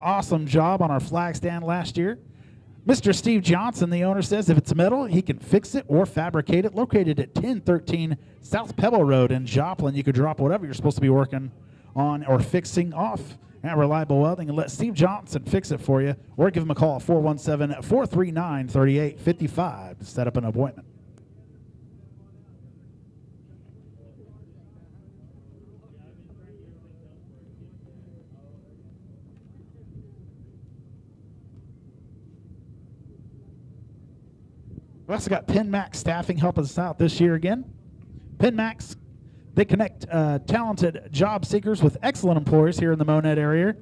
Awesome job on our flag stand last year. Mr. Steve Johnson, the owner, says if it's metal, he can fix it or fabricate it. Located at 1013 South Pebble Road in Joplin, you could drop whatever you're supposed to be working on or fixing off at Reliable Welding and let Steve Johnson fix it for you, or give him a call at 417-439-3855 to set up an appointment. We also got PenMax Staffing helping us out this year again. PenMax, they connect talented job seekers with excellent employers here in the Monett area.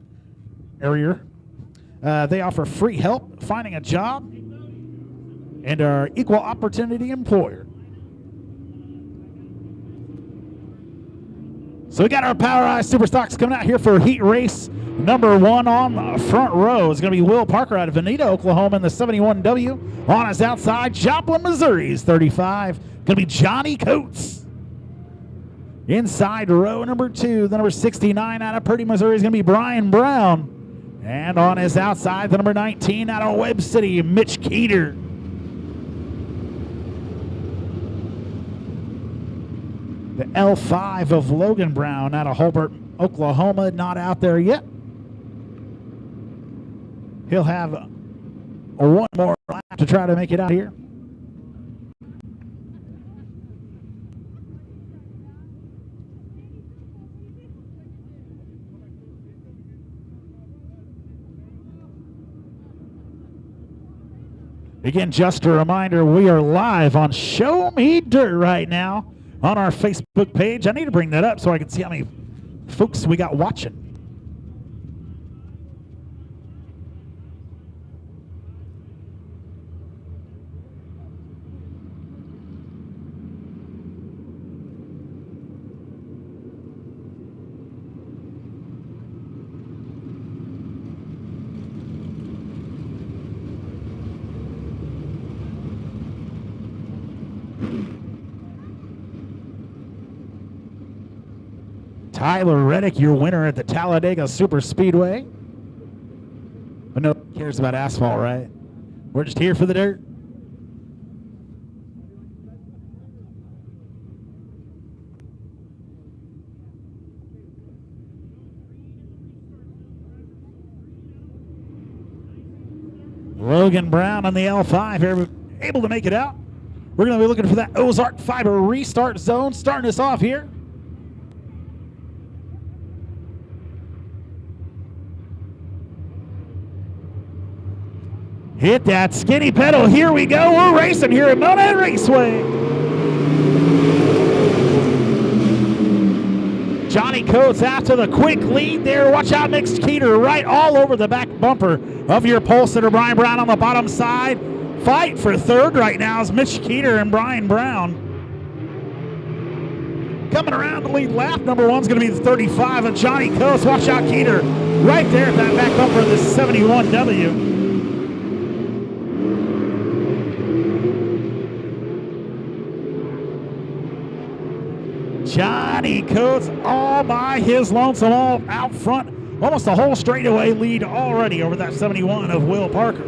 They offer free help finding a job and are equal opportunity employer. So we got our PowerEye Superstocks coming out here for heat race number 1 on the front row. It's going to be Will Parker out of Veneta, Oklahoma in the 71W. On his outside, Joplin, Missouri's 35. Going to be Johnny Coates. Inside row number 2, the number 69 out of Purdy, Missouri is going to be Brian Brown. And on his outside, the number 19 out of Webb City, Mitch Keeter. The L5 of Logan Brown out of Holbert, Oklahoma, not out there yet. He'll have one more lap to try to make it out here. Again, just a reminder, we are live on Show Me Dirt right now on our Facebook page. I need to bring that up so I can see how many folks we got watching. Tyler Reddick, your winner at the Talladega Super Speedway. But no one cares about asphalt, right? We're just here for the dirt. Logan Brown on the L5 able to make it out. We're going to be looking for that Ozark Fiber restart zone, starting us off here. Hit that skinny pedal. Here we go. We're racing here at Monett Raceway. Johnny Coates out to the quick lead there. Watch out, Mitch Keeter right all over the back bumper of your pole sitter. Brian Brown on the bottom side. Fight for third right now is Mitch Keeter and Brian Brown. Coming around the lead lap, number 1 is going to be the 35 of Johnny Coates. Watch out, Keeter right there at that back bumper of the 71W. Johnny Coates all by his lonesome, all out front. Almost a whole straightaway lead already over that 71 of Will Parker.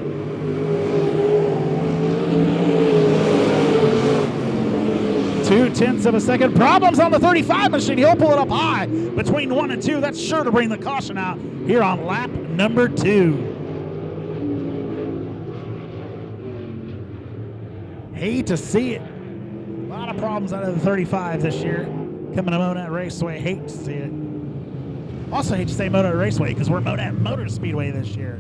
Two-tenths of a second. Problems on the 35 machine. He'll pull it up high between 1 and 2. That's sure to bring the caution out here on lap number 2. Hate to see it. A lot of problems out of the 35 this year. Coming to Monett Raceway, hate to see it. Also hate to say Monett Raceway because we're Monett Motor Speedway this year.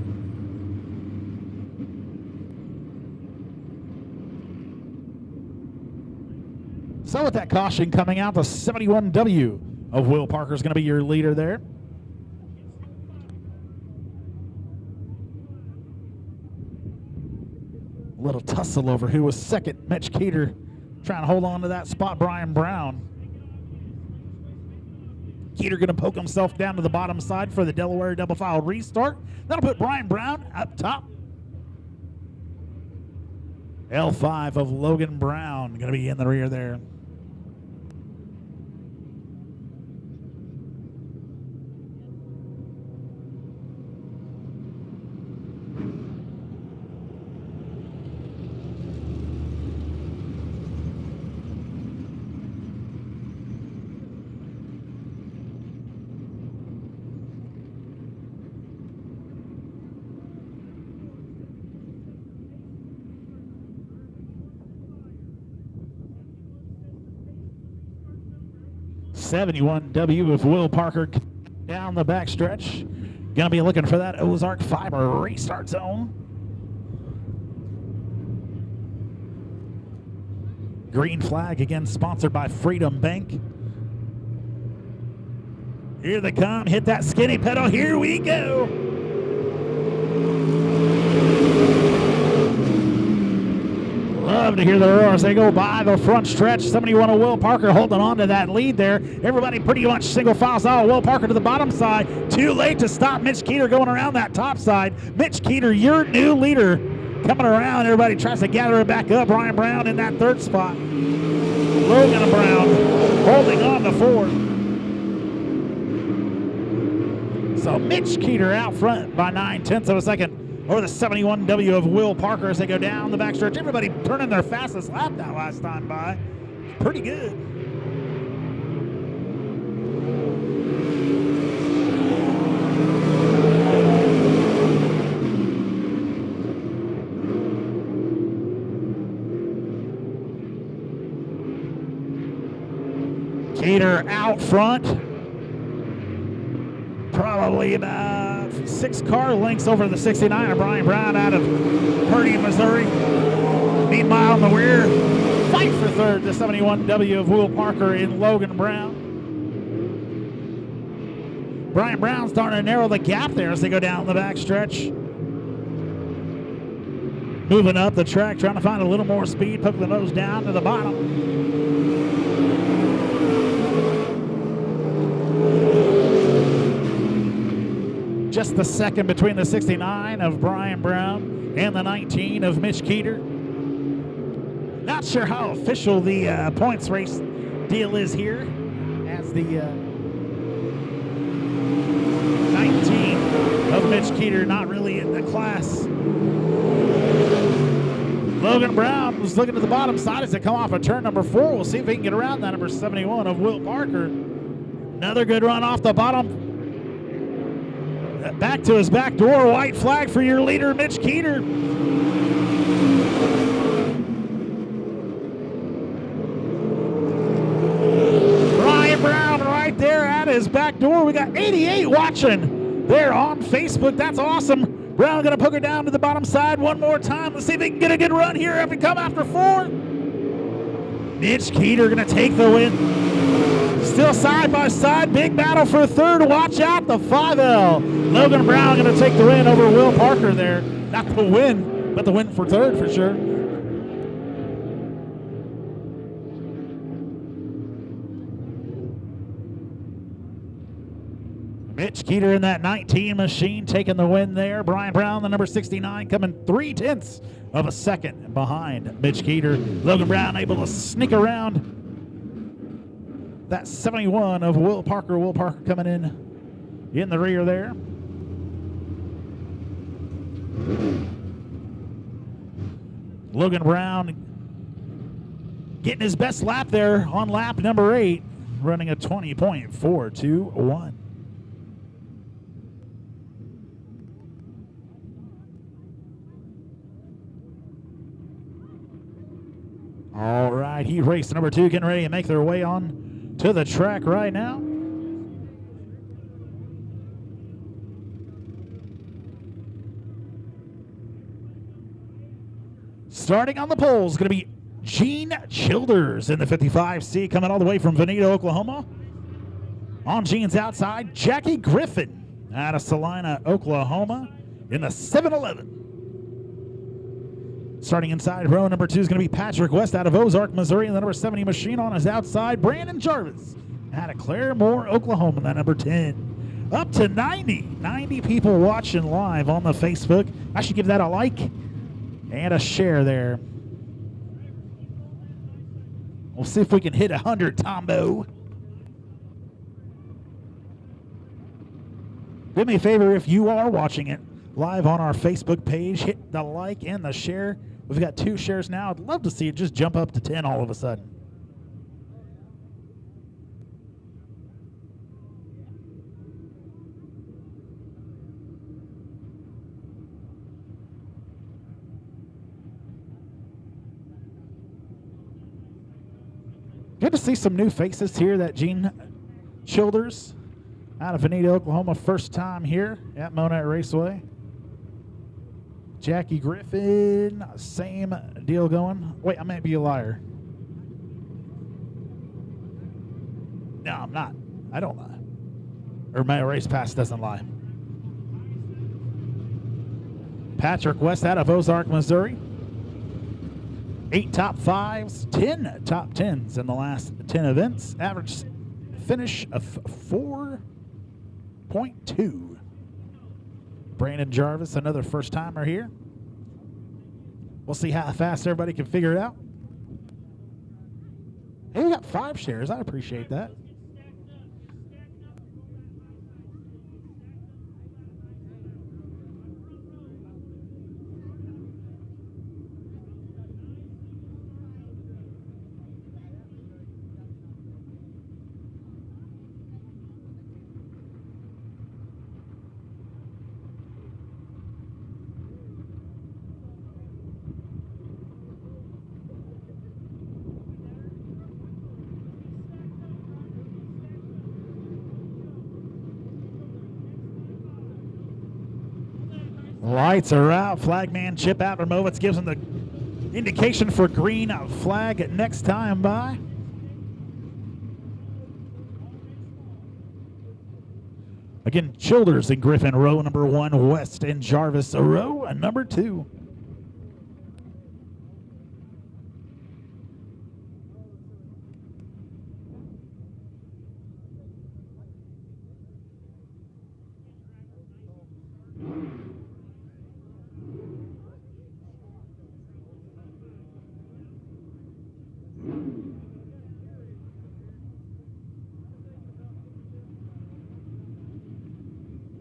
So with that caution coming out, the 71W of Will Parker is going to be your leader there. A little tussle over who was second. Mitch Keeter trying to hold on to that spot. Brian Brown. Keeter going to poke himself down to the bottom side for the Delaware double file restart. That'll put Brian Brown up top. L5 of Logan Brown going to be in the rear there. 71W of Will Parker down the backstretch. Gonna be looking for that Ozark Fiber restart zone. Green flag again, sponsored by Freedom Bank. Here they come, hit that skinny pedal, here we go. Love to hear the roar as they go by the front stretch. 71 of Will Parker holding on to that lead there. Everybody pretty much single file style. Will Parker to the bottom side. Too late to stop Mitch Keeter going around that top side. Mitch Keeter, your new leader, coming around. Everybody tries to gather it back up. Ryan Brown in that third spot. Logan Brown holding on to fourth. So Mitch Keeter out front by 9/10 of a second over the 71W of Will Parker as they go down the backstretch. Everybody turning their fastest lap that last time by. Pretty good. Keeter out front. Probably about 6 car lengths over the 69 of Brian Brown out of Hoodie, Missouri. Meanwhile, in the rear, fight for third, the 71W of Will Parker in Logan Brown. Brian Brown starting to narrow the gap there as they go down the backstretch. Moving up the track, trying to find a little more speed, poke the nose down to the bottom. Just the second between the 69 of Brian Brown and the 19 of Mitch Keeter. Not sure how official the points race deal is here, as the 19 of Mitch Keeter not really in the class. Logan Brown was looking to the bottom side as they come off of turn number 4. We'll see if he can get around that number 71 of Will Parker. Another good run off the bottom. Back to his back door, white flag for your leader, Mitch Keeter. Brian Brown right there at his back door. We got 88 watching there on Facebook. That's awesome. Brown gonna poke her down to the bottom side one more time. Let's see if he can get a good run here after come after 4. Mitch Keeter gonna take the win. Still side by side, big battle for third. Watch out, the 5L. Logan Brown going to take the win over Will Parker there. Not the win, but the win for third for sure. Mitch Keeter in that 19 machine taking the win there. Brian Brown, the number 69, coming 3/10 of a second behind Mitch Keeter. Logan Brown able to sneak around that 71 of Will Parker. Will Parker coming in the rear there. Logan Brown getting his best lap there on lap number 8, running a 20.421. All right, heat race number 2 getting ready to make their way on to the track right now. Starting on the pole is going to be Gene Childers in the 55C, coming all the way from Veneta, Oklahoma. On Gene's outside, Jackie Griffin out of Salina, Oklahoma in the 711. Starting inside row number 2 is going to be Patrick West out of Ozark, Missouri, and the number 70 machine on his outside. Brandon Jarvis out of Claremore, Oklahoma, that number 10. Up to 90 people watching live on the Facebook. I should give that a like and a share there. We'll see if we can hit 100, Tombo. Do me a favor, if you are watching it live on our Facebook page, hit the like and the share. We've got 2 shares now. I'd love to see it just jump up to 10 all of a sudden. Good to see some new faces here that Gene Childers out of Veneta, Oklahoma, first time here at Monett Raceway. Jackie Griffin, same deal going. Wait, I might be a liar. No, I'm not. I don't lie. Or my race pass doesn't lie. Patrick West out of Ozark, Missouri. 8 top 5s, 10 top 10s in the last 10 events. Average finish of 4.2. Brandon Jarvis, another first timer here. We'll see how fast everybody can figure it out. Hey, we got 5 shares. I appreciate that. Lights are out. Flagman Chip Abramovitz gives him the indication for green flag next time by. Again, Childers and Griffin, row number 1. West and Jarvis, row number 2.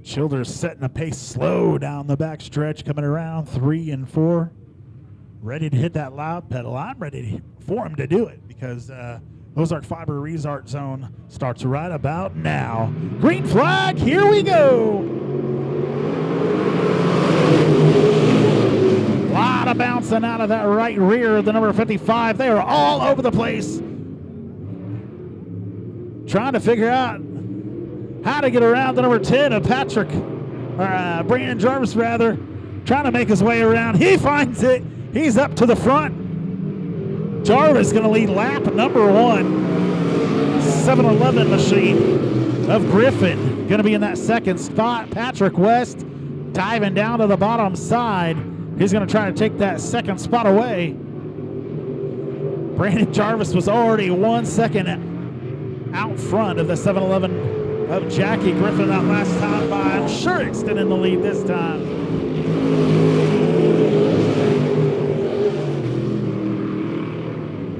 Childers setting a pace slow down the back stretch, coming around 3 and 4. Ready to hit that loud pedal. I'm ready for him to do it because Ozark Fiber Resort Zone starts right about now. Green flag, here we go. A lot of bouncing out of that right rear of the number 55. They are all over the place, trying to figure out how to get around the number 10 of Brandon Jarvis, rather, trying to make his way around. He finds it. He's up to the front. Jarvis going to lead lap number 1. 7-Eleven machine of Griffin going to be in that second spot. Patrick West diving down to the bottom side. He's going to try to take that second spot away. Brandon Jarvis was already 1 second out front of the 7-Eleven of Jackie Griffin that last time by. I'm sure extending the lead this time.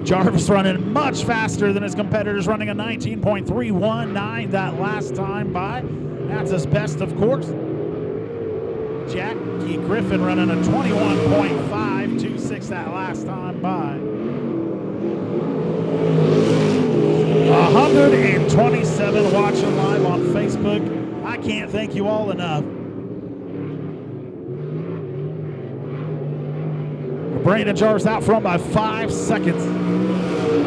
Jarvis running much faster than his competitors, running a 19.319 that last time by. That's his best, of course. Jackie Griffin running a 21.526 that last time by. 127 watching live on Facebook. I can't thank you all enough. Brandon Jarvis out front by 5 seconds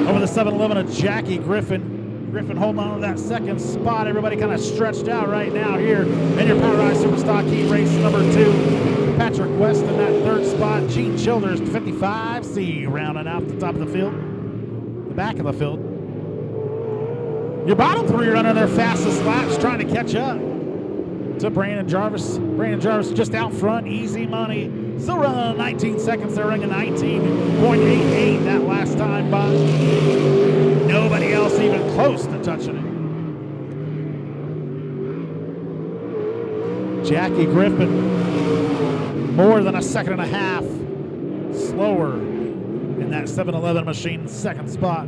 over the 7-Eleven of Jackie Griffin. Griffin holding on to that second spot. Everybody kind of stretched out right now here in your Power Ride Superstock Heat Race number 2. Patrick West in that third spot. Gene Childers, 55C, rounding out the top of the field. The back of the field. Your bottom 3 running their fastest laps, trying to catch up to Brandon Jarvis. Brandon Jarvis just out front, easy money. Still running 19 seconds. They're running 19.88 that last time by. Nobody else even close to touching it. Jackie Griffin, more than a second and a half slower in that 7-Eleven machine, second spot.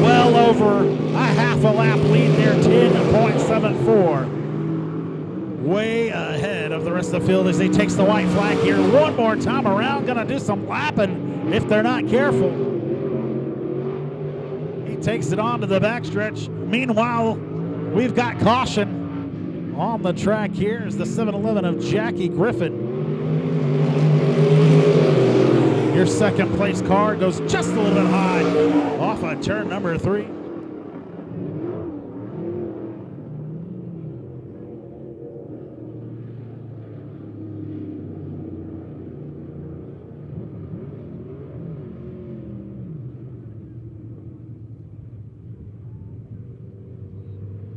Well over a half a lap lead there, 10.74. Way ahead of the rest of the field as he takes the white flag here one more time around. Gonna do some lapping if they're not careful. He takes it on to the backstretch. Meanwhile, we've got caution on the track here as the 7-Eleven of Jackie Griffin. Your second place car goes just a little bit high off a at turn number 3.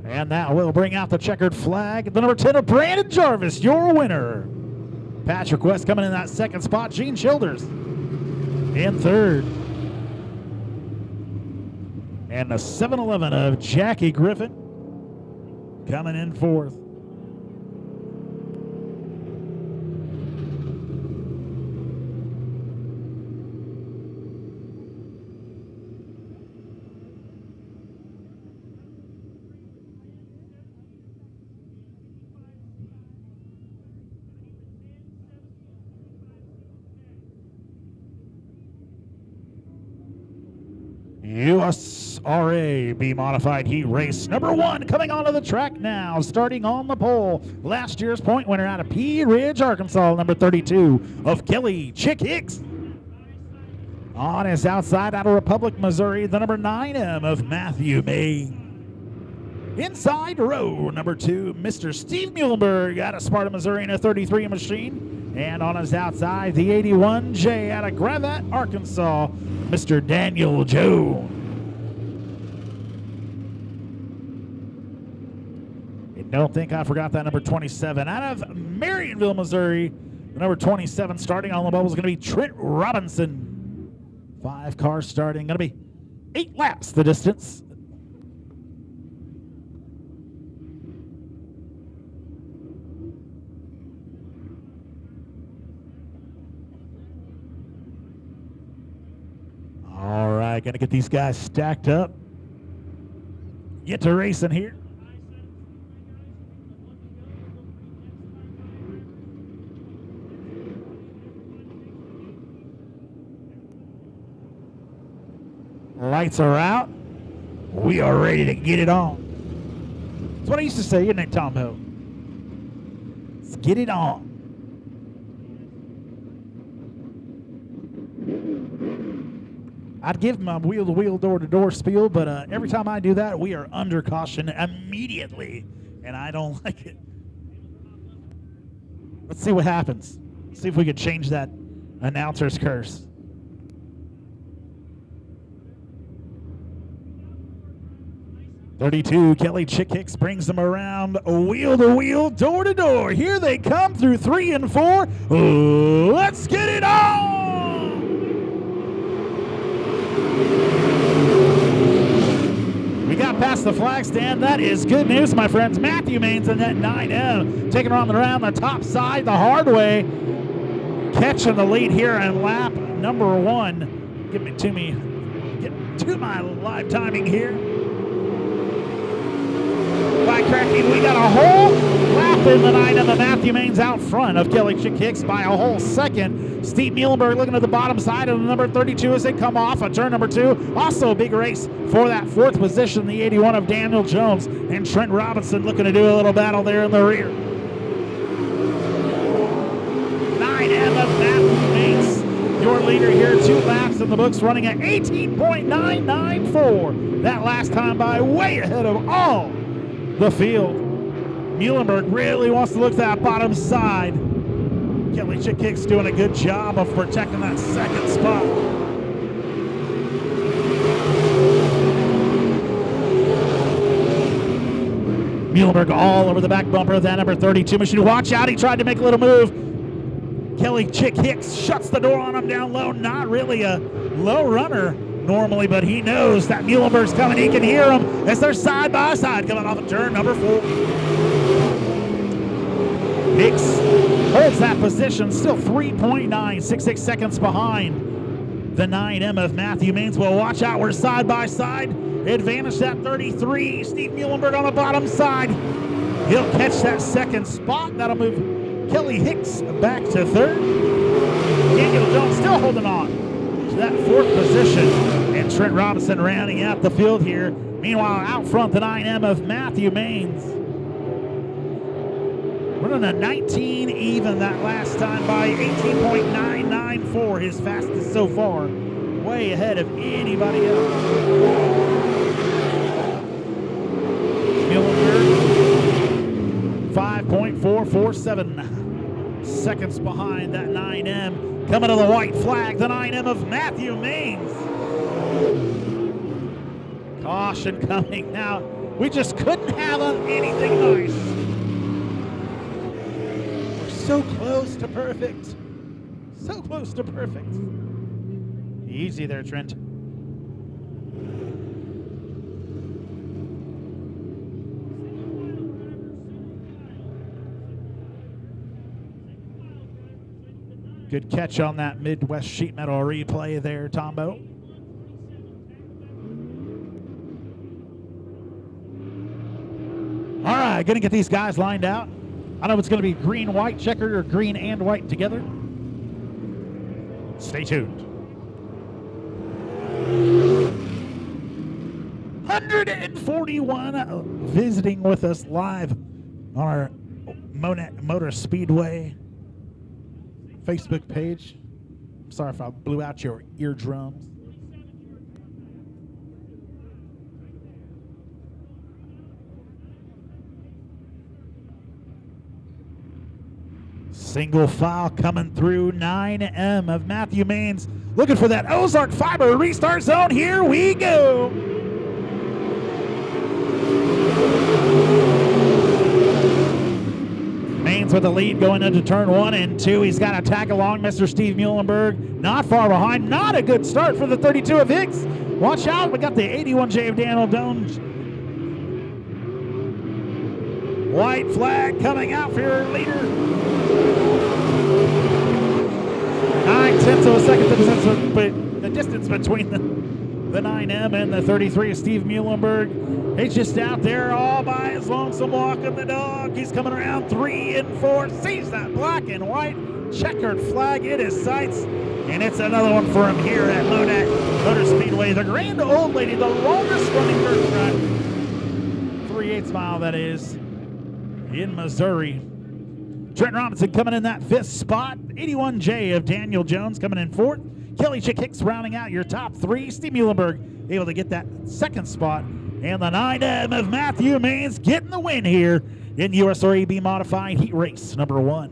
And that will bring out the checkered flag. The number 10 of Brandon Jarvis, your winner. Patrick West coming in that second spot. Gene Childers in third. And the 7-11 of Jackie Griffin coming in fourth. USRA B Modified Heat Race number 1 coming onto the track now, starting on the pole. Last year's point winner out of Pea Ridge, Arkansas, number 32 of Kelly Chick Hicks. On his outside out of Republic, Missouri, the number 9M of Matthew Main. Inside row number 2, Mr. Steve Muhlenberg out of Sparta, Missouri in a 33 machine. And on his outside, the 81J out of Gravatt, Arkansas, Mr. Daniel Joe. And don't think I forgot that number 27 out of Marionville, Missouri. The number 27 starting on the bubble is going to be Trent Robinson. 5 cars starting, going to be 8 laps the distance. All right, gonna get these guys stacked up. Get to racing here. Lights are out. We are ready to get it on. That's what I used to say, isn't it, Tom Hill? Let's get it on. I'd give my wheel-to-wheel, door-to-door spiel, but every time I do that, we are under caution immediately, and I don't like it. Let's see what happens. See if we could change that announcer's curse. .32 Kelly Chick Hicks brings them around wheel-to-wheel, door-to-door. Here they come through 3 and 4. Let's get it on! We got past the flag stand. That is good news, my friends. Matthew Mains in that 9M, taking around the top side the hard way, catching the lead here in lap number 1. Get to my live timing here. By cracking, we got a whole lap in the 9M of Matthew Mains out front of Kelly Chick Hicks by a whole second. Steve Muhlenberg looking at the bottom side of the number 32 as they come off of turn number 2. Also a big race for that 4th position, the 81 of Daniel Jones, and Trent Robinson looking to do a little battle there in the rear. 9M of Matthew Mains, your leader here, 2 laps in the books, running at 18.994. That last time by, way ahead of all the field. Muhlenberg really wants to look at that bottom side. Kelly Chick Hicks doing a good job of protecting that second spot. Muhlenberg all over the back bumper of that number 32 machine. Watch out, he tried to make a little move. Kelly Chick Hicks shuts the door on him down low. Not really a low runner normally, but he knows that Muhlenberg's coming. He can hear him as they're side by side coming off of turn number 4. Hicks holds that position, still 3.966 seconds behind the 9M of Matthew Mains. Well, watch out, we're side by side. Advantage that 33. Steve Muhlenberg on the bottom side. He'll catch that second spot. That'll move Kelly Hicks back to 3rd. Daniel Jones still holding on to that 4th position. And Trent Robinson rounding out the field here. Meanwhile, out front, the 9M of Matthew Mains. Running a 19 even that last time by 18.994, his fastest so far. way ahead of anybody else. Muhlenberg, 5.447 seconds behind that 9M. Coming to the white flag, the 9M of Matthew Maines. Caution coming now. We just couldn't have anything nice. We're so close to perfect. So close to perfect. Easy there, Trent. Good catch on that Midwest sheet metal replay there, Tombo. All right, gonna get these guys lined out. I know it's gonna be green-white checkered or green and white together. Stay tuned. 141 visiting with us live on our Monett Motor Speedway Facebook page. I'm sorry if I blew out your eardrums. Single file coming through, 9M of Matthew Maines. Looking for that Ozark Fiber restart zone. Here we go. Maines with the lead going into turn 1 and 2. He's got to tag along Mr. Steve Muhlenberg. Not far behind. Not a good start for the 32 of Hicks. Watch out. We got the 81J of Daniel Jones. White flag coming out for your leader. 9/10 of a second the distance between the 9M and the 33 of Steve Muhlenberg. He's just out there all by his lonesome walking the dog. He's coming around 3 and 4. Sees that black and white checkered flag in his sights. And it's another one for him here at Monett Motor Speedway. The grand old lady, the longest running dirt track. 3/8 mile, that is, in Missouri. Trent Robinson coming in that 5th spot. 81J of Daniel Jones coming in 4th. Kelly Chick Hicks rounding out your top 3. Steve Muhlenberg able to get that 2nd spot. And the 9M of Matthew Maines getting the win here in USRAB Modified Heat Race number 1.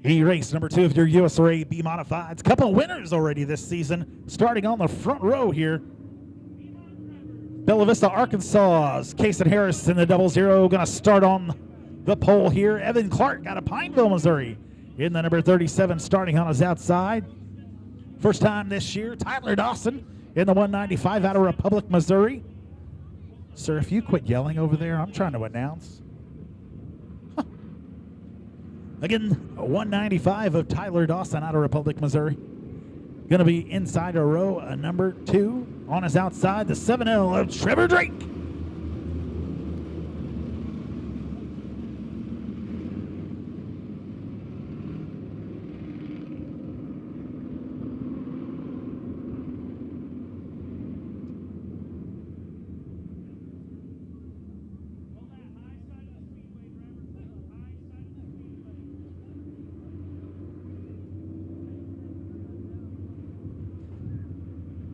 Heat race number 2 of your USRAB Modifieds. Couple of winners already this season. Starting on the front row here. Bella Vista, Arkansas's Kason Harris in the 00. Going to start on the pole here. Evan Clark out of Pineville, Missouri in the number 37, starting on his outside. First time this year. Tyler Dawson in the 195 out of Republic, Missouri. Sir, if you quit yelling over there, I'm trying to announce. Again, 195 of Tyler Dawson out of Republic, Missouri. Going to be inside a row, number 2. On his outside, the 7L of Trevor Drake.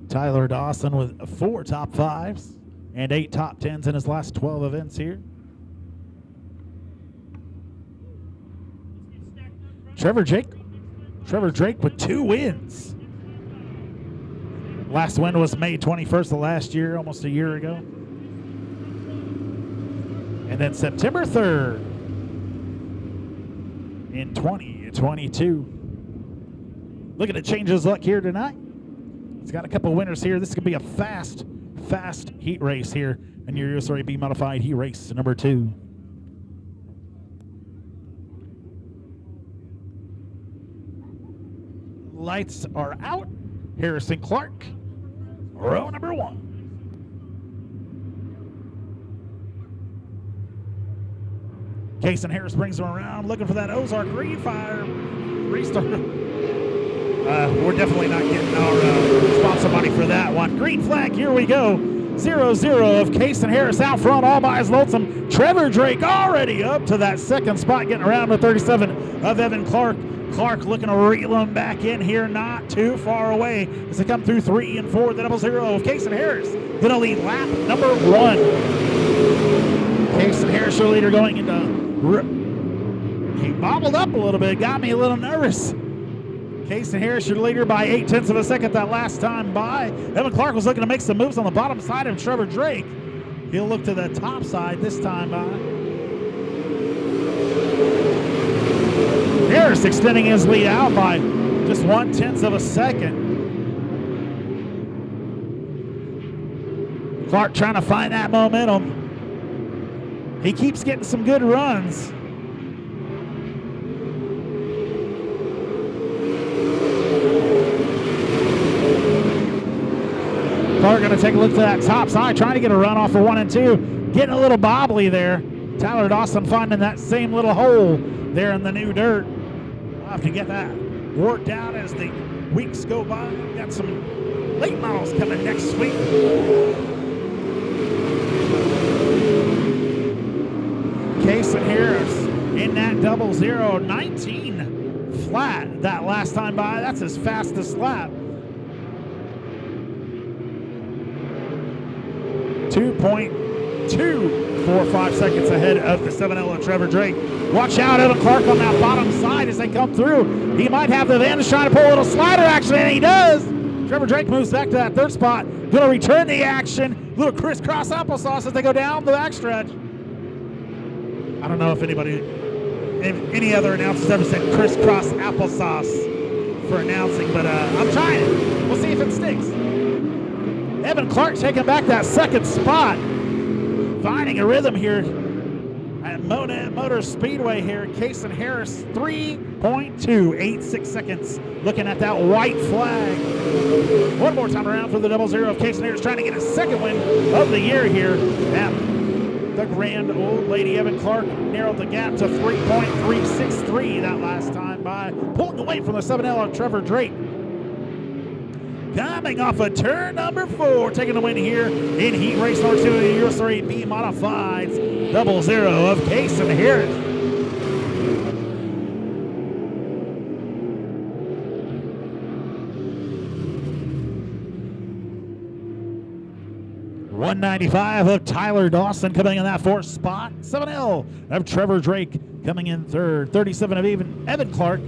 Tyler Dawson with 4 top 5s and 8 top 10s in his last 12 events here. Trevor Drake with 2 wins. Last win was May 21st of last year, almost a year ago. And then September 3rd in 2022. Looking to change his luck here tonight. He's got a couple winners here. This could be a fast heat race here in your USRAB Modified Heat Race number 2. Lights are out. Harrison Clark, row number 1. Kason Harris brings him around, looking for that Ozark green fire restart. We're definitely not getting our sponsor money for that one. Green flag, here we go. 0-0 of Kason Harris out front, all by his lonesome. Trevor Drake already up to that second spot, getting around to 37 of Evan Clark. Clark looking to reel him back in here, not too far away as they come through 3 and 4. The 0-0 of Kason Harris going to lead lap number 1. Kason Harris, your leader, going into... He bobbled up a little bit, got me a little nervous. Kason Harris, your leader by 0.8 of a second that last time by. Evan Clark was looking to make some moves on the bottom side of Trevor Drake. He'll look to the top side this time by. Harris extending his lead out by just 0.1 of a second. Clark trying to find that momentum. He keeps getting some good runs. Clark going to take a look to that top side, trying to get a run off for 1 and 2. Getting a little bobbly there. Tyler Dawson finding that same little hole there in the new dirt. We'll have to get that worked out as the weeks go by. We've got some late models coming next week. Kason Harris in that 0-0, 19 flat that last time by. That's his fastest lap. 2.245 seconds ahead of the 7L of Trevor Drake. Watch out, Evan Clark on that bottom side as they come through. He might have the advantage trying to pull a little slider action, and he does. Trevor Drake moves back to that third spot. Going to return the action. Little crisscross applesauce as they go down the backstretch. I don't know if any other announcers ever said crisscross applesauce for announcing, but I'm trying it. We'll see if it sticks. Evan Clark taking back that second spot. Finding a rhythm here at Monett Motor Speedway here. Kason Harris, 3.286 seconds. Looking at that white flag. One more time around for the 0-0 of Kason Harris, trying to get his second win of the year here at the Grand Old Lady. Evan Clark narrowed the gap to 3.363 that last time by. Pulling away from the 7L of Trevor Drake. Coming off of turn number 4, taking the win here in heat race number 2 of the IMCA Modifieds. 0-0 of Kason Harris. .195 of Tyler Dawson coming in that 4th spot. 7L of Trevor Drake coming in 3rd. 37 of Evan Clark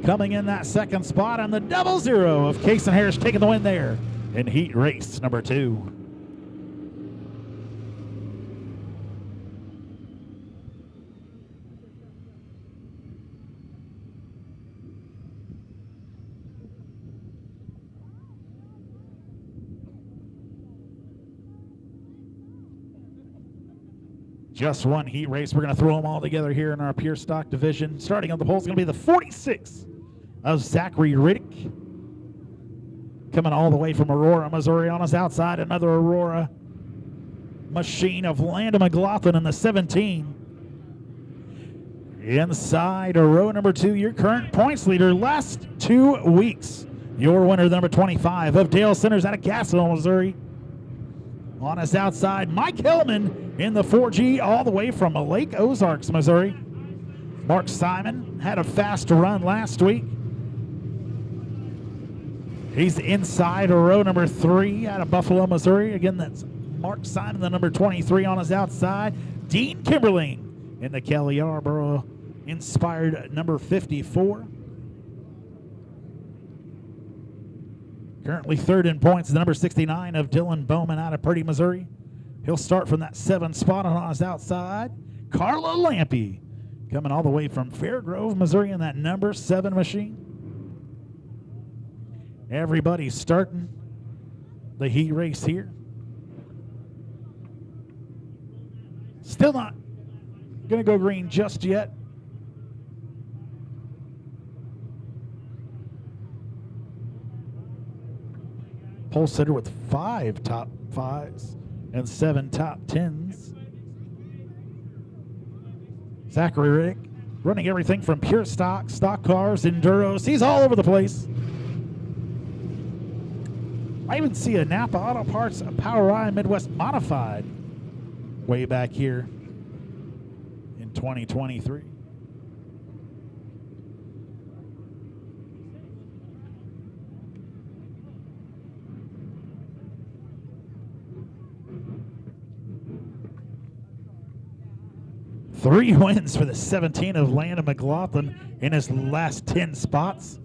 coming in that 2nd spot, and the 0-0 of Kason Harris taking the win there in heat race number 2. Just one heat race. We're going to throw them all together here in our pure stock division. Starting on the pole is going to be the 46 of Zachary Riddick. Coming all the way from Aurora, Missouri. On his outside, another Aurora machine of Landon McLaughlin in the 17. Inside row number 2, your current points leader last 2 weeks. Your winner, number 25 of Dale Centers out of Castle, Missouri. On his outside, Mike Hellman in the 4G all the way from Lake Ozarks, Missouri. Mark Simon had a fast run last week. He's inside row number 3 out of Buffalo, Missouri. Again, that's Mark Simon, the number 23 on his outside. Dean Kimberling in the Kelly Yarborough inspired number 54. Currently 3rd in points, the number 69 of Dylan Bowman out of Purdy, Missouri. He'll start from that 7th spot on his outside. Carla Lampe coming all the way from Fairgrove, Missouri in that number 7 machine. Everybody's starting the heat race here. Still not going to go green just yet. Pole sitter with 5 top 5s and 7 top 10s. Zachary Riddick, running everything from pure stock, stock cars, enduros. He's all over the place. I even see a Napa Auto Parts Power Midwest Modified way back here in 2023. Three wins for the 17 of Landon McLaughlin in his last 10 spots.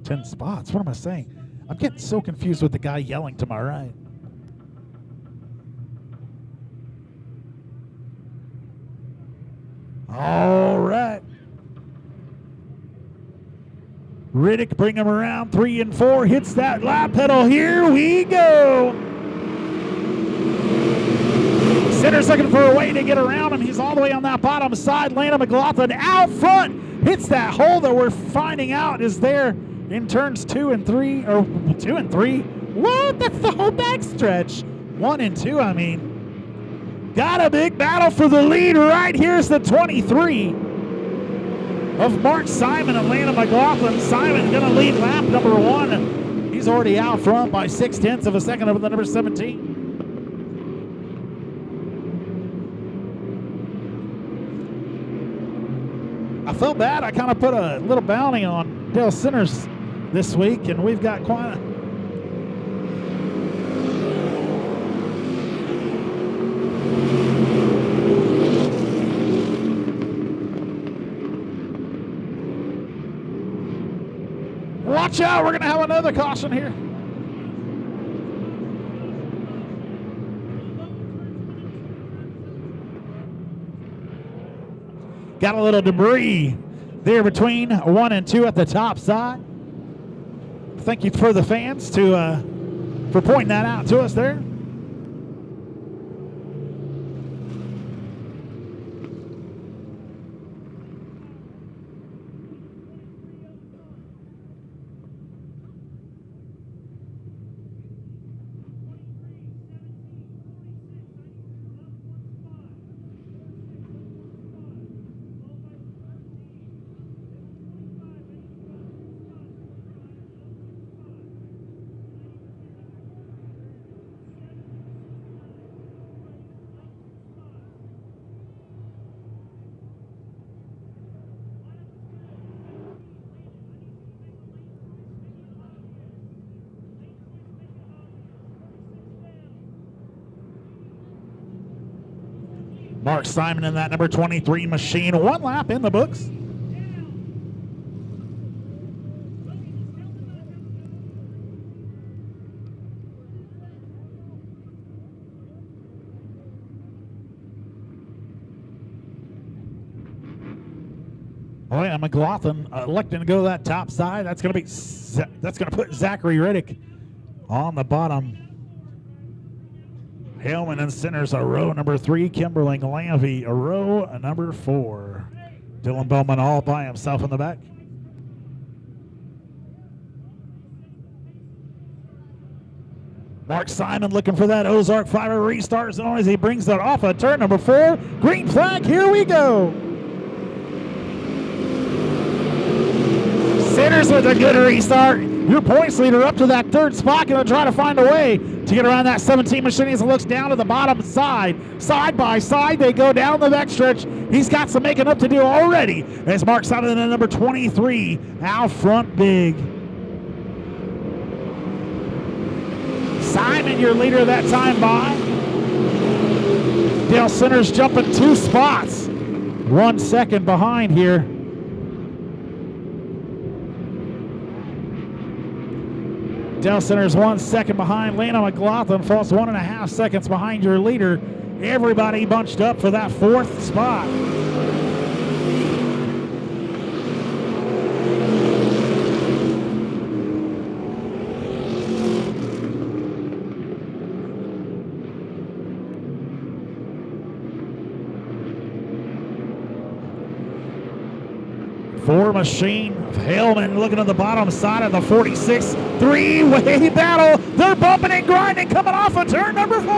10 spots? What am I saying? I'm getting so confused with the guy yelling to my right. All right. Riddick bring him around 3 and 4. Hits that lap pedal. Here we go. Center's looking for a way to get around him. He's all the way on that bottom side. Landon McLaughlin out front. Hits that hole that we're finding out is there in turns 2 and 3. Or 2 and 3. What? That's the whole backstretch. 1 and 2, I mean. Got a big battle for the lead right here's the 23 of Mark Simon and Landon McLaughlin. Simon going to lead lap number 1. He's already out front by 0.6 of a second over the number 17. I felt bad. I kind of put a little bounty on Dale Centers this week, and we've got quite a... Watch out, we're going to have another caution here. Got a little debris there between 1 and 2 at the top side. Thank you for the fans for pointing that out to us there. Mark Simon in that number 23 machine. 1 lap in the books. Oh yeah, McLaughlin electing to go to that top side. That's going to put Zachary Riddick on the bottom. Hellman and Centers a row number 3. Kimberling Lanvey a row number 4. Dylan Bowman all by himself in the back. Mark Simon looking for that Ozark 5 restart zone as he brings that off of turn number 4. Green flag, here we go. Centers with a good restart. Your points leader up to that 3rd spot, going to try to find a way to get around that 17 machine as it looks down to the bottom side. Side by side, they go down the backstretch. He's got some making up to do already as Mark Simon in number 23 out front big. Simon, your leader that time by. Dale Centers jumping 2 spots. 1 second behind here. Dale Centers 1 second behind. Landon McLaughlin falls 1.5 seconds behind your leader. Everybody bunched up for that 4th spot. Four machine of Hellman looking at the bottom side of the 46. 3-way battle. They're bumping and grinding coming off of turn number 4.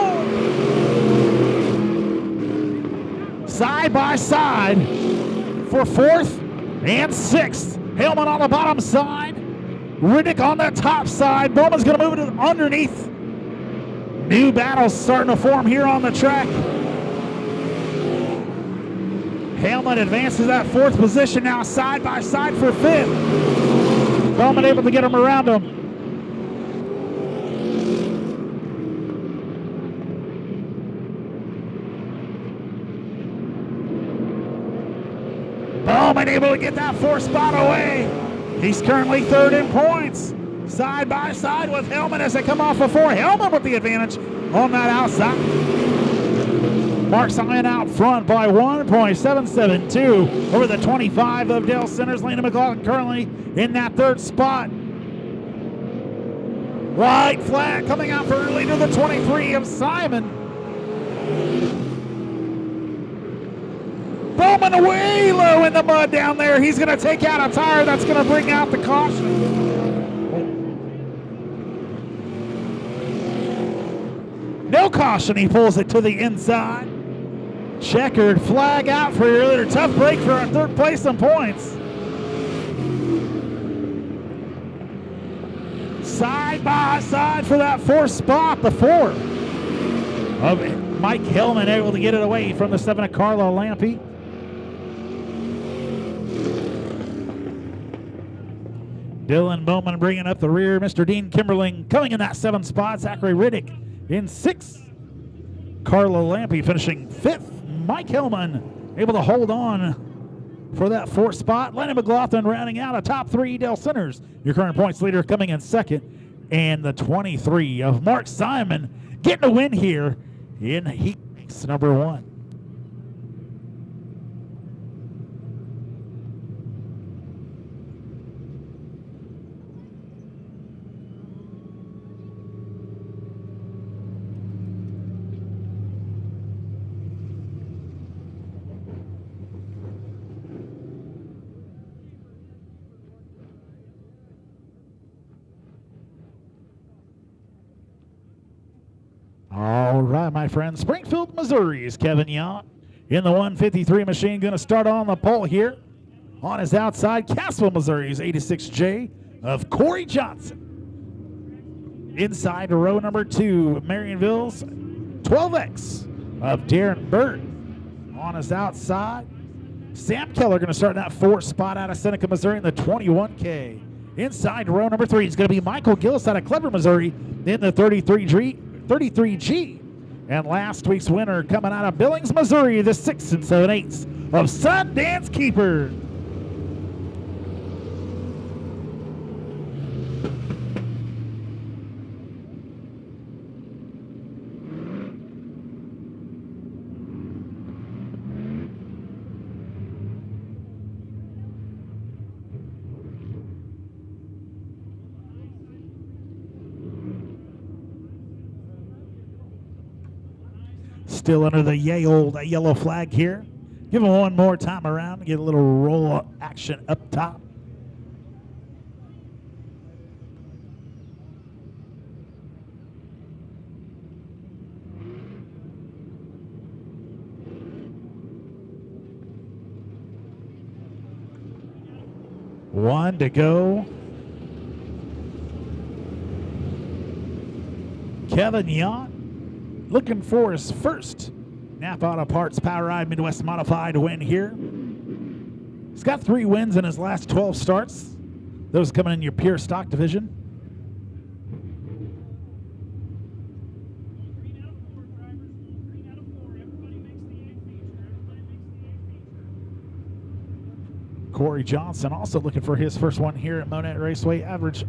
side by side for 4th and 6th. Hellman on the bottom side. Riddick on the top side. Bowman's going to move it underneath. New battles starting to form here on the track. Hellman advances that 4th position now side by side for 5th. Bowman able to get him around him. Bowman able to get that 4th spot away. He's currently 3rd in points. Side by side with Hellman as they come off of 4. Hellman with the advantage on that outside. Mark Simon out front by 1.772 over the 25 of Dale Centers. Landon McLaughlin currently in that 3rd spot. White flag coming out for early to the 23 of Simon. Bowman way low in the mud down there. He's going to take out a tire that's going to bring out the caution. No caution, he pulls it to the inside. Checkered flag out for your earlier. Tough break for our 3rd place in points. Side by side for that 4th spot, the 4 of Mike Hellman able to get it away from the 7 of Carlo Lampe. Dylan Bowman bringing up the rear. Mr. Dean Kimberling coming in that 7th spot. Zachary Riddick in 6th. Carlo Lampe finishing 5th. Mike Hellman able to hold on for that 4th spot. Lenny McLaughlin rounding out a top 3. Dale Centers, your current points leader, coming in 2nd. And the 23 of Mark Simon getting a win here in heat race number 1. All right, my friends. Springfield, Missouri's Kevin Yount in the 153 machine. Going to start on the pole here. On his outside, Cassville, Missouri's 86J of Corey Johnson. Inside row number 2, Marionville's 12X of Darren Burton. On his outside, Sam Keller going to start in that 4th spot out of Seneca, Missouri in the 21K. Inside row number 3 is going to be Michael Gillis out of Clever, Missouri in the 33G. And last week's winner coming out of Billings, Missouri, the 6 7/8 of Sundance Keeper. Still under the yellow flag here. Give him one more time around. Get a little roll action up top. One to go. Kevin Yount looking for his first Napa Auto Parts Power Ride Midwest Modified win here. He's got 3 wins in his last 12 starts. Those coming in your pure stock division. Corey Johnson also looking for his first one here at Monett Raceway. Average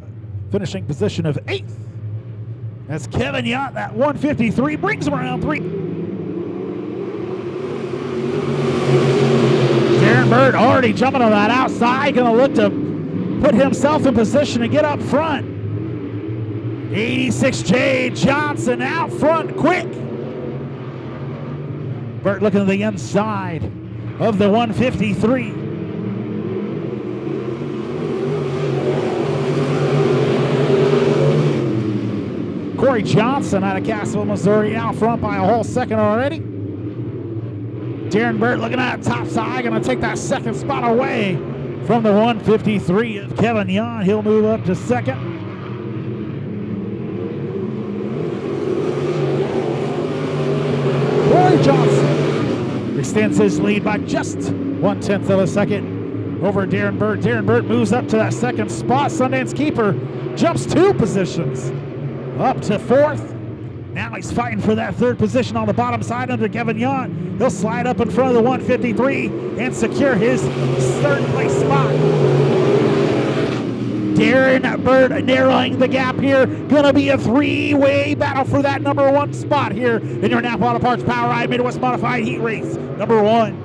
finishing position of 8th. As Kevin Yount, that 153, brings him around 3. Darren Bird already jumping on that outside, going to look to put himself in position to get up front. 86J Johnson out front quick. Burt looking to the inside of the 153. Corey Johnson out of Cassville, Missouri, out front by a whole second already. Darren Burt looking at top side, going to take that second spot away from the 153 of Kevin Yon. He'll move up to second. Corey Johnson extends his lead by just 1/10 of a second over Darren Burt. Darren Burt moves up to that second spot. Sundance Keeper jumps 2 positions up to 4th. Now he's fighting for that 3rd position on the bottom side under Kevin Yon. He'll slide up in front of the 153 and secure his 3rd place spot. Darren Burt narrowing the gap here. Gonna be a 3-way battle for that number 1 spot here in your Napa Auto Parts Power Ride Midwest Modified Heat Race number 1.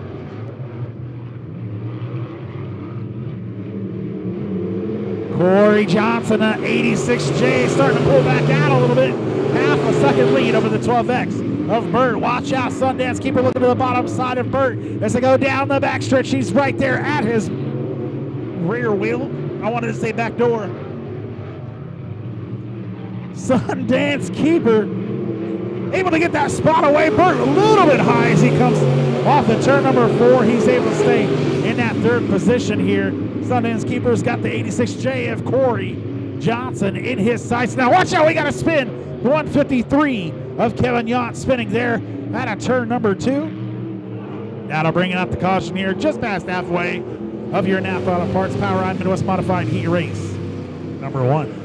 Corey Johnson at 86J starting to pull back out a little bit. Half a second lead over the 12X of Burt. Watch out, Sundance Keeper looking to the bottom side of Burt as they go down the backstretch. He's right there at his rear wheel. I wanted to say back door. Sundance Keeper able to get that spot away. Burt a little bit high as he comes off the turn number 4. He's able to stay in that 3rd position here. Sundance Keeper's got the 86J of Corey Johnson in his sights. Now watch out, we got a spin. 153 of Kevin Yount spinning there at a turn number 2. That'll bring it up the caution here just past halfway of your Napa Auto Parts Power Ride Midwest Modified Heat Race number 1.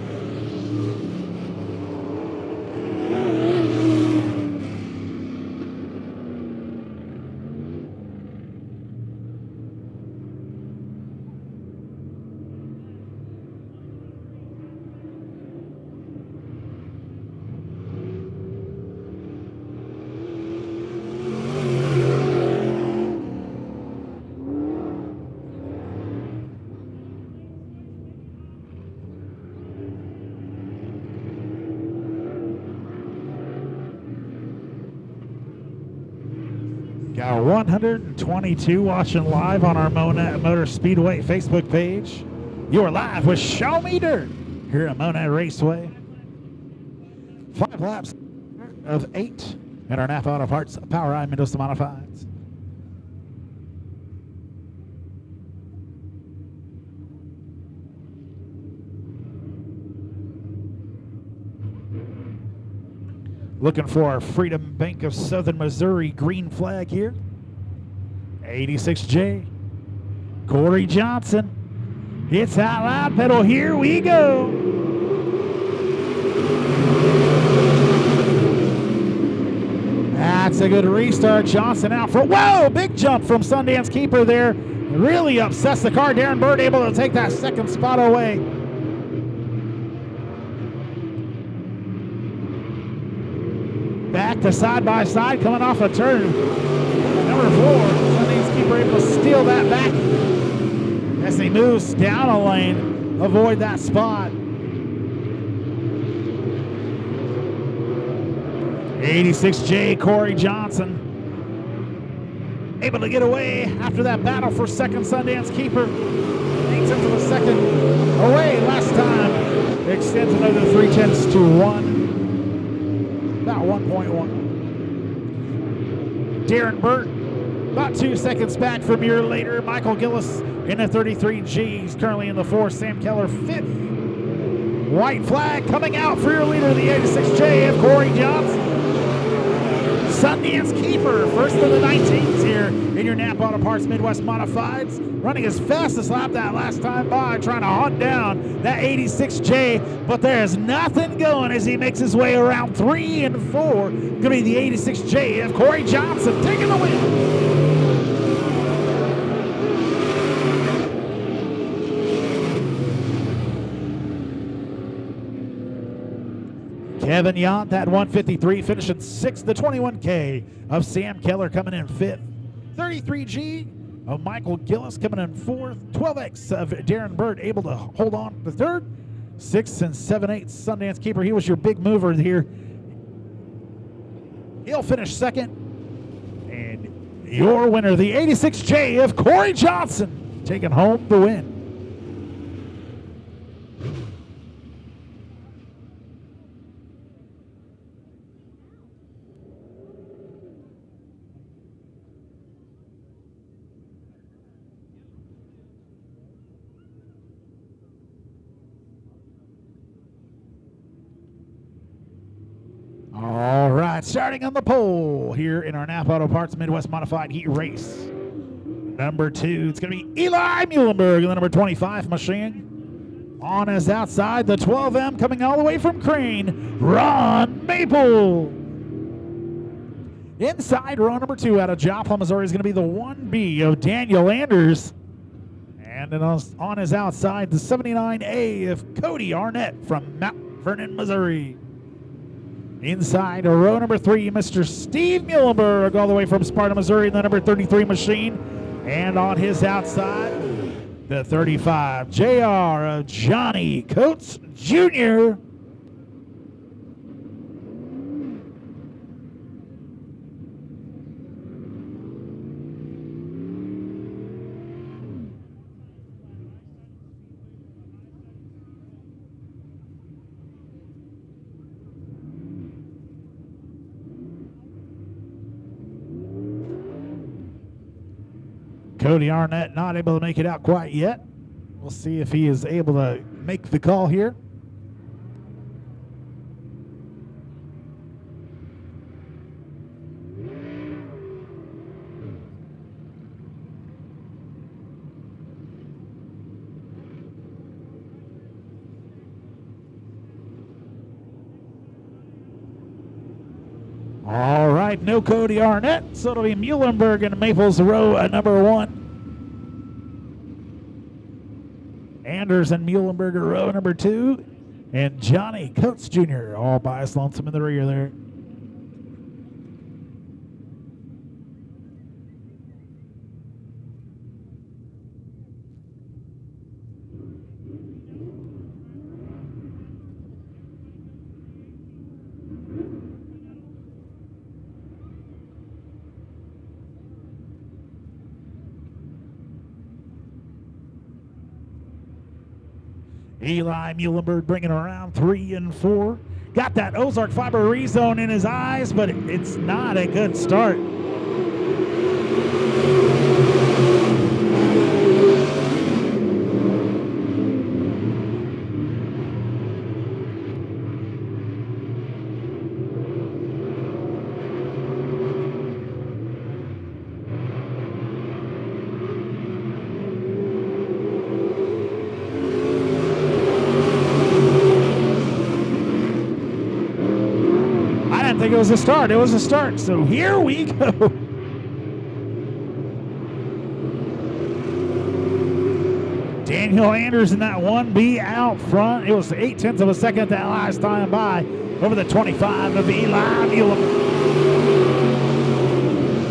Got 122 watching live on our Monett Motor Speedway Facebook page. You are live with Show Me Dirt here at Monett Raceway. 5 laps of 8 in our Napa Auto Parts Power Ride Midwest Modifieds. Looking for our Freedom Bank of Southern Missouri green flag here. 86J. Corey Johnson. It's out loud pedal. Here we go. That's a good restart. Johnson out for, whoa, big jump from Sundance Keeper there. Really upsets the car. Darren Burt able to take that second spot away. Back to side by side, coming off a turn. Number 4, Sundance Keeper able to steal that back as he moves down a lane, avoid that spot. 86J Corey Johnson able to get away after that battle for second. Sundance Keeper 8 into the second away last time. Extends another 3/10 to 1. About 1.1. Darren Burt about 2 seconds back from your later. Michael Gillis in the 33G. He's currently in the 4th. Sam Keller 5th. White flag coming out for your leader, the 86J of Corey Johnson. Sundance Keeper, first of the 19s here in your Napa Auto Parts Midwest Modifieds. Running his fastest lap that last time by, trying to hunt down that 86J, but there's nothing going as he makes his way around 3 and 4. Gonna be the 86J of Corey Johnson taking the win. Kevin Yount, that 153, finishing 6th. The 21K of Sam Keller coming in 5th. 33G of Michael Gillis coming in 4th. 12X of Darren Burt able to hold on to 3rd. 6 and 7/8 Sundance Keeper. He was your big mover here. He'll finish 2nd. And your winner, the 86J of Corey Johnson, taking home the win. right, starting on the pole here in our Napa Auto Parts Midwest Modified Heat Race. Number 2, it's going to be Eli Muhlenberg in the number 25 machine. On his outside, the 12M coming all the way from Crane, Ron Maple. Inside, row number 2 out of Joplin, Missouri is going to be the 1B of Daniel Anders. And on his outside, the 79A of Cody Arnett from Mount Vernon, Missouri. Inside, row number 3, Mr. Steve Muhlenberg, all the way from Sparta, Missouri, in the number 33 machine. And on his outside, the 35 JR of Johnny Coates Jr. Cody Arnett not able to make it out quite yet. We'll see if he is able to make the call here. All right, no Cody Arnett, so it'll be Muhlenberg and Maples row number 1. Anders and Muhlenberg row number 2. And Johnny Coates Jr. all by us lonesome in the rear there. Eli Muhlenberg bringing around 3 and 4. Got that Ozark Fiber rezone in his eyes, but it's not a good start. It was a start. It was a start. So here we go. Daniel Anders in that 1B out front. It was 0.8 of a second that last time by over the 25 of Eli Muhlenberg.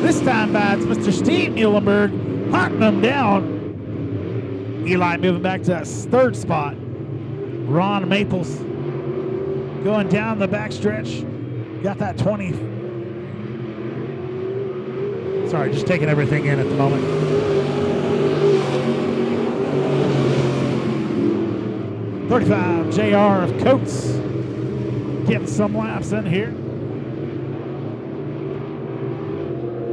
This time by it's Mr. Steve Muhlenberg hunting them down. Eli moving back to that 3rd spot. Ron Maples going down the backstretch. Got that 20. Sorry, just taking everything in at the moment. .35 JR of Coates getting some laps in here.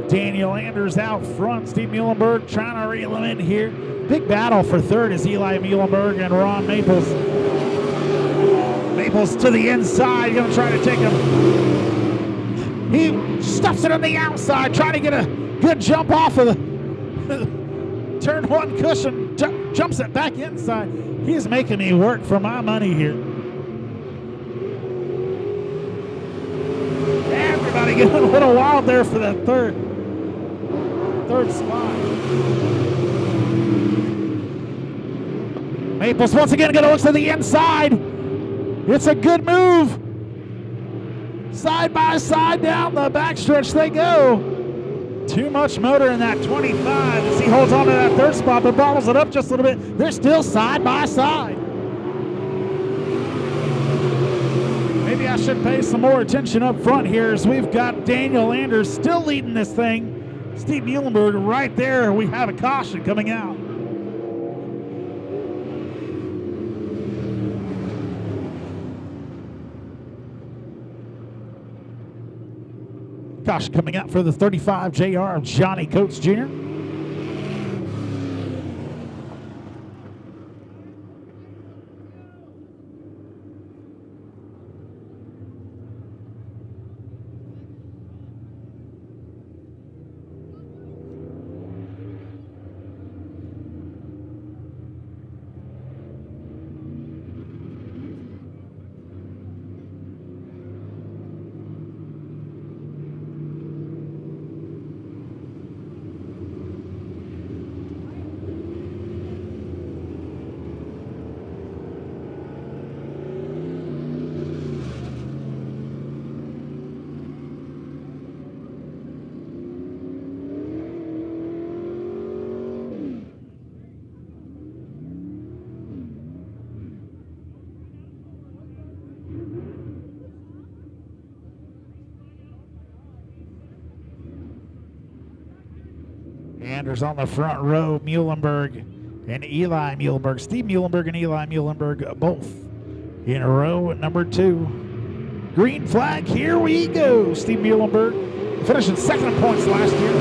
Daniel Anders out front. Steve Muhlenberg trying to reel him in here. Big battle for 3rd is Eli Muhlenberg and Ron Maples. Maples to the inside, going to try to take him. He stuffs it on the outside, trying to get a good jump off of the turn 1 cushion, jumps it back inside. He's making me work for my money here. Everybody getting a little wild there for that third spot. Maples once again going to look to the inside. It's a good move. Side by side down the backstretch they go. Too much motor in that 25 as he holds on to that 3rd spot, but bobbles it up just a little bit. They're still side by side. Maybe I should pay some more attention up front here as we've got Daniel Anders still leading this thing. Steve Muhlenberg right there. We have a caution coming out. Caution coming out for the 35 JR of Johnny Coates Jr. Anders on the front row, Muhlenberg and Eli Muhlenberg. Steve Muhlenberg and Eli Muhlenberg both in row number 2. Green flag, here we go. Steve Muhlenberg finishing second in points last year.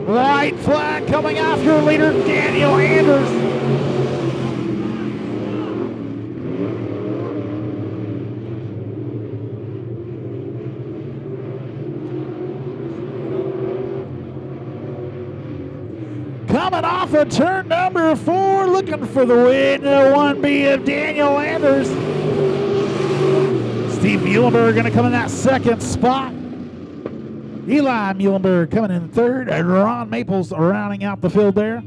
White flag coming after leader Daniel Anders. Coming off of turn number 4, looking for the win, 1B of Daniel Anders. Steve Muhlenberg going to come in that second spot. Eli Muhlenberg coming in third, and Ron Maples rounding out the field there.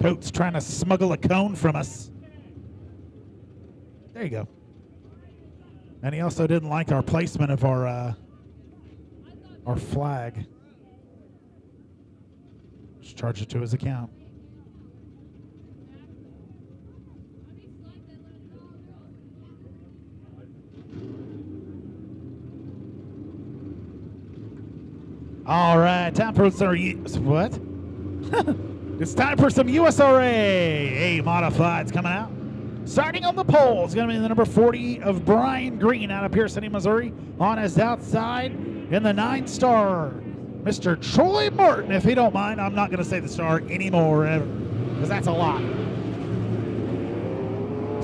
Coates trying to smuggle a cone from us. There you go. And he also didn't like our placement of our flag. Just charge it to his account. All right, time for some what? It's time for some USRA Modifieds coming out. Starting on the pole is going to be the number 40 of Brian Green out of Pierce City, Missouri. On his outside in the 9-star, Mr. Troy Martin. If he don't mind, I'm not going to say the star anymore because that's a lot.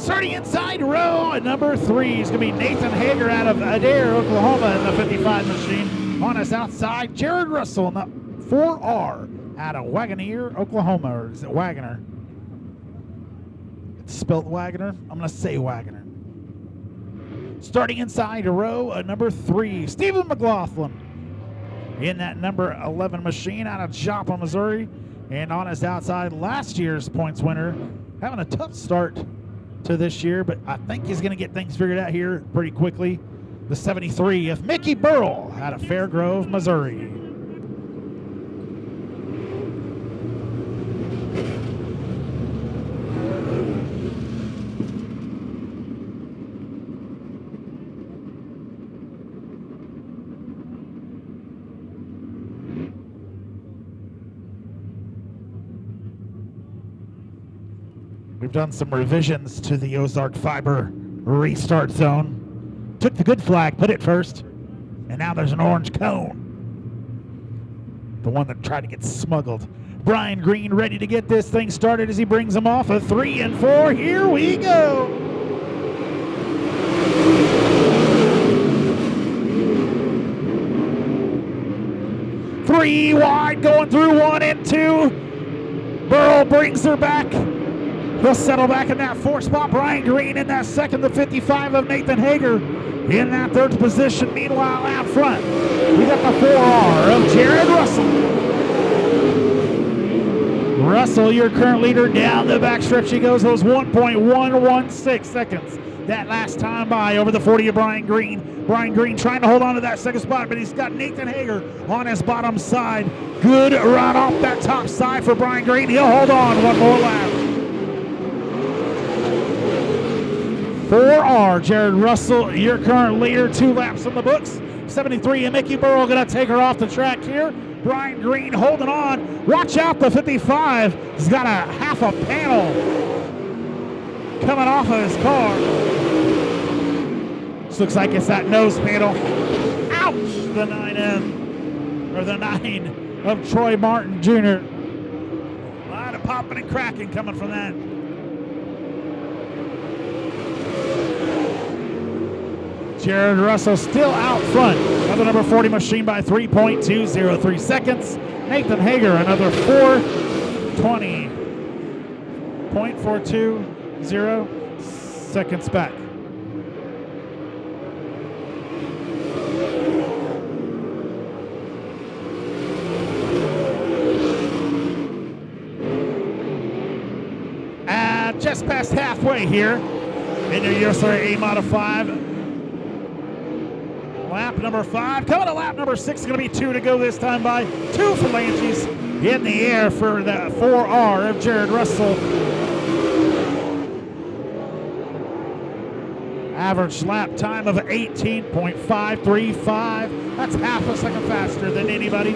Starting inside row at number 3 is going to be Nathan Hager out of Adair, Oklahoma in the 55 machine. On his outside, Jared Russell in the 4R. Out of Wagoneer, Oklahoma, or is it Wagoner? It's spelled Wagoner. I'm going to say Wagoner. Starting inside row number 3, Stephen McLaughlin in that number 11 machine out of Joplin, Missouri. And on his outside, last year's points winner, having a tough start to this year, but I think he's going to get things figured out here pretty quickly. The 73 of Mickey Burrell out of Fairgrove, Missouri. We've done some revisions to the Ozark Fiber restart zone. Took the good flag, put it first, and now there's an orange cone. The one that tried to get smuggled. Brian Green ready to get this thing started as he brings them off a 3 and 4. Here we go. Three wide going through 1 and 2. Burrow brings her back. He'll settle back in that 4th spot. Brian Green in that second, the 55 of Nathan Hager in that 3rd position. Meanwhile, out front, we got the 4R of Jared Russell. Russell, your current leader, down the backstretch he goes. Those 1.116 seconds that last time by over the 40 of Brian Green. Brian Green trying to hold on to that 2nd spot, but he's got Nathan Hager on his bottom side. Good run off that top side for Brian Green. He'll hold on one more lap. 4R, Jared Russell, your current leader, 2 laps in the books. 73 and Mickey Burrell going to take her off the track here. Brian Green holding on. Watch out, the 55 has got a half a panel coming off of his car. This looks like it's that nose panel. Ouch! The 9M, or the 9 of Troy Martin Jr. A lot of popping and cracking coming from that. Jared Russell still out front of the number 40 machine by 3.203 seconds. Nathan Hager another 4:20.420 seconds back. Just past halfway here in your IMCA Modified. Lap number 5. Coming to lap number 6 is going to be 2 to go this time by 2 phalanges in the air for the 4R of Jared Russell. Average lap time of 18.535. That's half a second faster than anybody.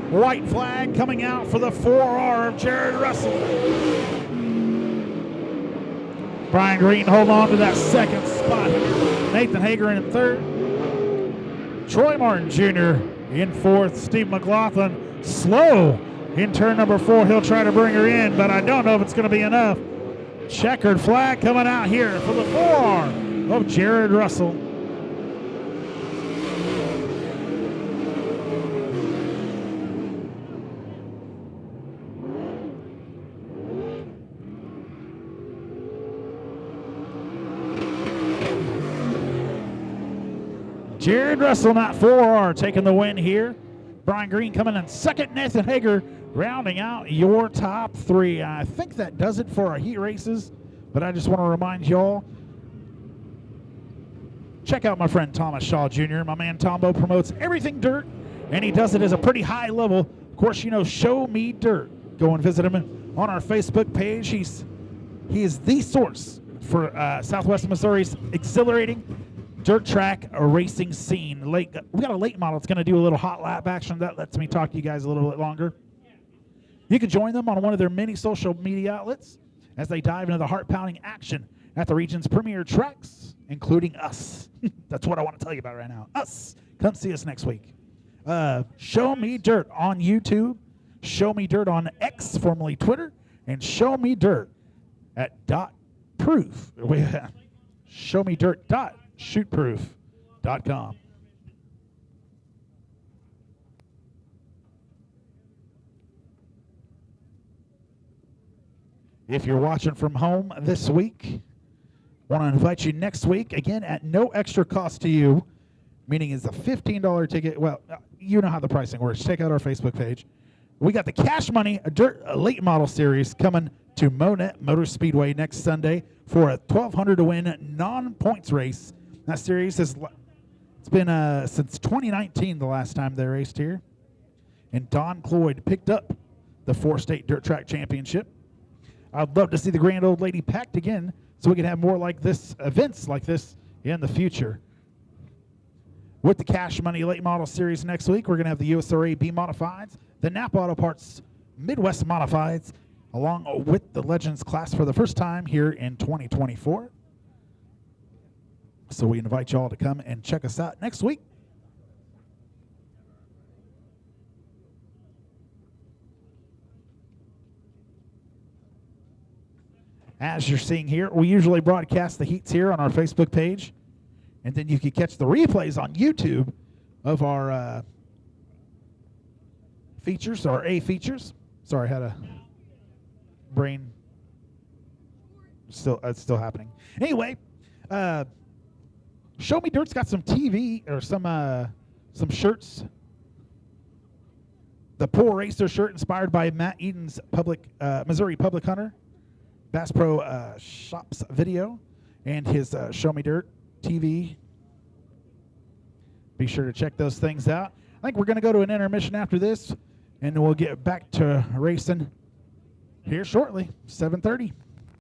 White flag coming out for the 4R of Jared Russell. Brian Green holding on to that second spot. Nathan Hager in third. Troy Martin Jr. in fourth. Steve McLaughlin slow in turn number 4. He'll try to bring her in, but I don't know if it's going to be enough. Checkered flag coming out here for the 4R of Jared Russell. Jared Russell, not 4R, taking the win here. Brian Green coming in second. Nathan Hager rounding out your top 3. I think that does it for our heat races, but I just want to remind y'all, check out my friend Thomas Shaw Jr. My man Tombo promotes everything dirt, and he does it as a pretty high level. Of course, you know, Show Me Dirt. Go and visit him on our Facebook page. He is the source for Southwest Missouri's exhilarating dirt track racing scene. We got a late model that's going to do a little hot lap action. That lets me talk to you guys a little bit longer. You can join them on one of their many social media outlets as they dive into the heart-pounding action at the region's premier tracks, including us. That's what I want to tell you about right now. Us. Come see us next week. Show Me Dirt on YouTube. Show Me Dirt on X, formerly Twitter. And Show Me Dirt at .proof. Show Me Dirt .shootproof.com. If you're watching from home this week, want to invite you next week, again, at no extra cost to you, meaning it's a $15 ticket. Well, you know how the pricing works. Check out our Facebook page. We got the Cash Money Dirt Late Model Series coming to Monett Motor Speedway next Sunday for a $1,200 to win non-points race. That series it's been since 2019 the last time they raced here. And Don Cloyd picked up the 4-state dirt track championship. I'd love to see the grand old lady packed again so we can have more like this, events like this in the future. With the Cash Money Late Model Series next week, we're going to have the USRA B Modifieds, the Napa Auto Parts Midwest Modifieds, along with the Legends class for the first time here in 2024. So we invite y'all to come and check us out next week. As you're seeing here, we usually broadcast the heats here on our Facebook page, and then you can catch the replays on YouTube of our features, or A features. Sorry, I had a brain. It's still happening. Anyway, Show Me Dirt's got some TV or some shirts. The Poor Racer shirt inspired by Matt Eden's Missouri Public Hunter Bass Pro Shops video, and his Show Me Dirt TV. Be sure to check those things out. I think we're going to go to an intermission after this, and we'll get back to racing here shortly, 7:30.